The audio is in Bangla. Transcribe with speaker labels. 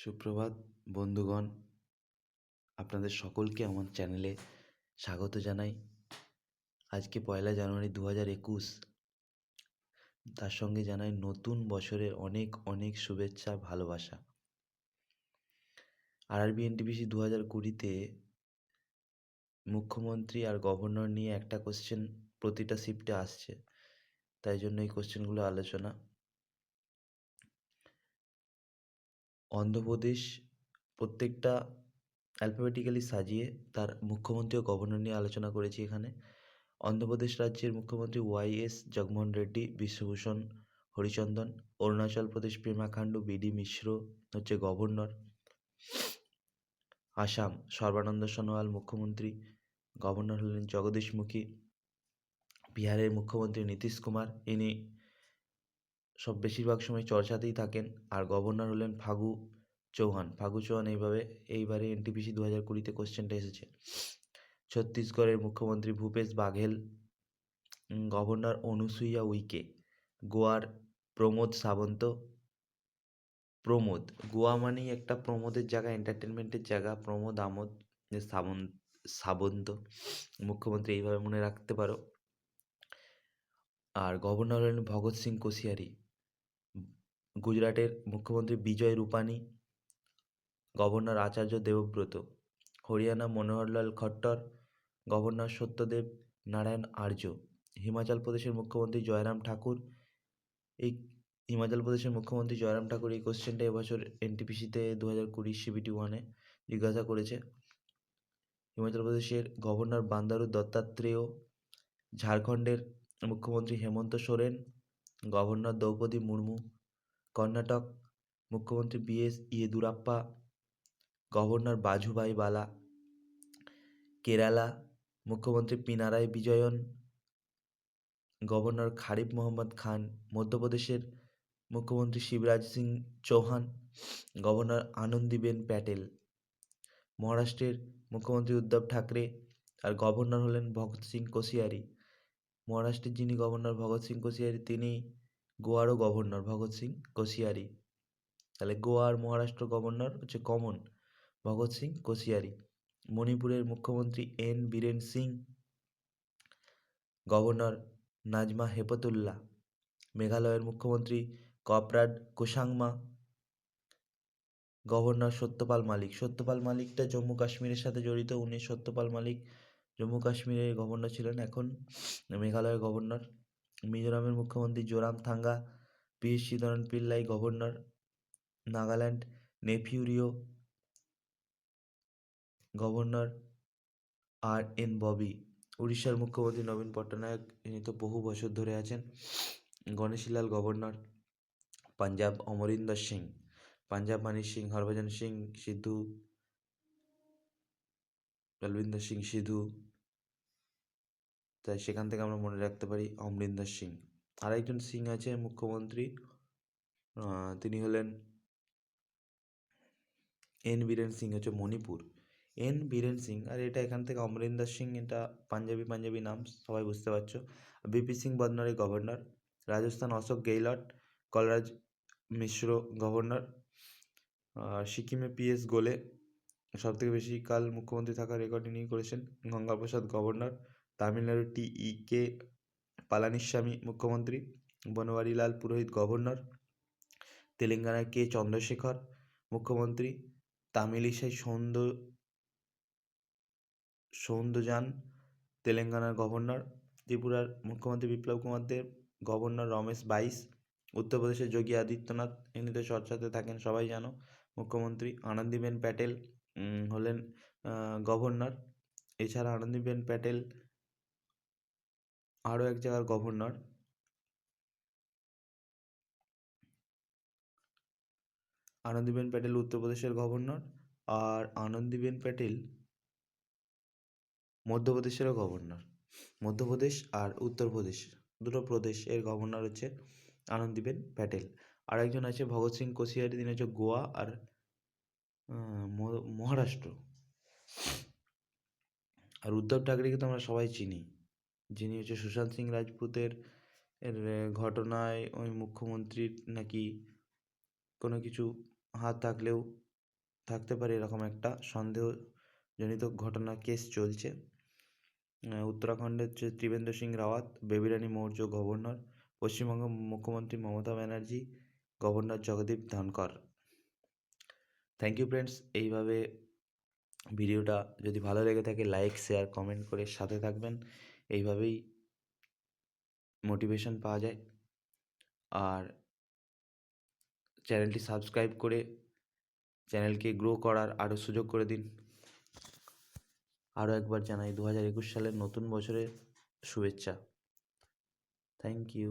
Speaker 1: সুপ্রভাত বন্ধুগণ, আপনাদের সকলকে আমার চ্যানেলে স্বাগত জানাই। আজকে ১লা জানুয়ারি ২০২১। তার সঙ্গে জানাই নতুন বছরের অনেক অনেক শুভেচ্ছা, ভালোবাসা। আরআরবি এনটিপিসি ২০২০-তে মুখ্যমন্ত্রী আর গভর্নর নিয়ে একটা কোশ্চেন প্রতিটা শিফটে আসছে, তাই জন্য এই কোশ্চেনগুলো আলোচনা। অন্ধ্রপ্রদেশ প্রত্যেকটা অ্যালফাবেটিক্যালি সাজিয়ে তার মুখ্যমন্ত্রী ও গভর্নর নিয়ে আলোচনা করেছি এখানে। অন্ধ্রপ্রদেশ রাজ্যের মুখ্যমন্ত্রী ওয়াইএস জগনমোহন রেড্ডি, বিশ্বভূষণ হরিচন্দন। অরুণাচল প্রদেশ পেমা খান্ডু, বিডি মিশ্র হচ্ছে গভর্নর। আসাম সর্বানন্দ সোনোয়াল মুখ্যমন্ত্রী, গভর্নর হলেন জগদীশ মুখী। বিহারের মুখ্যমন্ত্রী নীতিশ কুমার, ইনি বেশিরভাগ সময় চর্চাতেই থাকেন। আর গভর্নর হলেন ফাগু চৌহান। এইবারে এনটিপিসি ২০২০-তে কোশ্চেনটা এসেছে। ছত্তিশগড়ের মুখ্যমন্ত্রী ভূপেশ বাঘেল, গভর্নর অনুসুইয়া উইকে। গোয়ার প্রমোদ সাবন্ত। গোয়া মানেই একটা প্রমোদের জায়গা, এন্টারটেনমেন্টের জায়গা। প্রমোদ আমোদ সাবন্ত মুখ্যমন্ত্রী, এইভাবে মনে রাখতে পারো। আর গভর্নর হলেন ভগৎ সিং কোশিয়ারি। গুজরাটের মুখ্যমন্ত্রী বিজয় রূপানি, গভর্নর আচার্য দেবব্রত। হরিয়ানা মনোহরলাল খট্টর, গভর্নর সত্যদেব নারায়ণ আর্য। হিমাচল প্রদেশের মুখ্যমন্ত্রী জয়রাম ঠাকুর। এই হিমাচল প্রদেশের মুখ্যমন্ত্রী জয়রাম ঠাকুর, এই কোশ্চেনটা এবছর এনটিপিসিতে ২০২০ CBT 1-এ জিজ্ঞাসা করেছে। হিমাচল প্রদেশের গভর্নর বান্দারু দত্তাত্রেয়। ঝাড়খণ্ডের মুখ্যমন্ত্রী হেমন্ত সোরেন, গভর্নর দ্রৌপদী মুর্মু। কর্ণাটক মুখ্যমন্ত্রী বিএস ইয়েদুরাপ্পা, গভর্নর বাজুভাই বালা। কেরালা মুখ্যমন্ত্রী পিনারাই বিজয়ন, গভর্নর খারিফ মোহাম্মদ খান। মধ্যপ্রদেশের মুখ্যমন্ত্রী শিবরাজ সিং চৌহান, গভর্নর আনন্দীবেন প্যাটেল। মহারাষ্ট্রের মুখ্যমন্ত্রী উদ্ধব ঠাকরে, আর গভর্নর হলেন ভগৎ সিং কোশিয়ারি। মহারাষ্ট্রের যিনি গভর্নর ভগৎ সিং কোশিয়ারি, তিনি গোয়ারও গভর্নর ভগৎ সিং কোশিয়ারি। তাহলে গোয়া আর মহারাষ্ট্র গভর্নর হচ্ছে কমন, ভগৎ সিং কোশিয়ারি। মণিপুরের মুখ্যমন্ত্রী এন বীরেন সিং, গভর্নর নাজমা হেপতুল্লাহ। মেঘালয়ের মুখ্যমন্ত্রী কপরাড কোসাংমা, গভর্নর সত্যপাল মালিক। সত্যপাল মালিকটা জম্মু কাশ্মীরের সাথে জড়িত। সত্যপাল মালিক জম্মু কাশ্মীরের গভর্নর ছিলেন, এখন মেঘালয়ের গভর্নর। মিজোরামের মুখ্যমন্ত্রী জোরামথাঙ্গা P Sreedharan Pillay, governor. Nagaland নেফিউরিও, governor আর এন ববি। উড়িষ্যার মুখ্যমন্ত্রী নবীন পট্টনায়ক, ইনি তো বহু বছর ধরে আছেন, গণেশীলাল, গভর্নর। পাঞ্জাব অমরিন্দর সিং, পাঞ্জাব মানি সিং, হরভজন সিং সিদ্ধু, বলবিন্দর সিং সিধু। তাই সেখান থেকে আমরা মনে রাখতে পারি অমরিন্দর সিং। আরেকজন সিং আছে মুখ্যমন্ত্রী, তিনি হলেন এন বীরেন সিং, হচ্ছে মণিপুর। এন বীরেন সিং, আর এটা এখান থেকে অমরিন্দর সিং, এটা পাঞ্জাবি নাম, সবাই বুঝতে পারছো। BP Singh বদনরের governor. রাজস্থান অশোক গেহলট, কলরাজ মিশ্র, গভর্নর। সিকিমে পিএস গোলে, সবথেকে বেশি কাল মুখ্যমন্ত্রী থাকার রেকর্ড ইনি করেছেন, গঙ্গাপ্রসাদ, গভর্নর। তামিলনাড়ু টি.ই.কে পালানিস্বামী মুখ্যমন্ত্রী, বনওয়ারিলাল পুরোহিত, গভর্নর। তেলেঙ্গানার কে চন্দ্রশেখর মুখ্যমন্ত্রী, তামিলিসাই সৌন্দজান তেলেঙ্গানার গভর্নর। ত্রিপুরার মুখ্যমন্ত্রী বিপ্লব কুমার দেব, গভর্নর রমেশ বাইস। উত্তরপ্রদেশের যোগী আদিত্যনাথ, ইনি তো চর্চাতে থাকেন, সবাই জানো, মুখ্যমন্ত্রী। আনন্দীবেন প্যাটেল হলেন গভর্নর। এছাড়া আনন্দীবেন প্যাটেল আরও এক জায়গার গভর্নর। আনন্দীবেন প্যাটেল উত্তরপ্রদেশের গভর্নর, আর আনন্দীবেন প্যাটেল মধ্যপ্রদেশেরও গভর্নর। মধ্যপ্রদেশ আর উত্তরপ্রদেশ, দুটো প্রদেশ এর গভর্নর হচ্ছে আনন্দীবেন প্যাটেল। আর একজন আছে ভগৎ সিং কোশিয়ারি, তিনি হচ্ছে গোয়া আর মহারাষ্ট্র। আর উদ্ধব ঠাকরেকে তো আমরা সবাই চিনি, যিনি হচ্ছে সুশান্ত সিং রাজপুতের ঘটনায় ওই মুখ্যমন্ত্রীর নাকি কোনো কিছু হাত থাকলেও থাকতে পারে এরকম একটা সন্দেহজনিত ঘটনা কেস চলছে। উত্তরাখণ্ডের যে ত্রিবেন্দ্র সিং রাওয়াত, বেবি রানী মৌর্য গভর্নর, পশ্চিমবঙ্গ মুখ্যমন্ত্রী Mamata Banerjee, governor Jagdeep Dhankhar. Thank you friends. এইভাবে ভিডিওটা যদি ভালো লেগে থাকে লাইক, শেয়ার, কমেন্ট করে সাথে থাকবেন। এইভাবেই মোটিভেশন পাওয়া যায়। আর চ্যানেলটি সাবস্ক্রাইব করে চ্যানেলকে গ্রো করার আরও সুযোগ করে দিন। আরও একবার জানাই 2021 সালের নতুন বছরের শুভেচ্ছা। Thank you.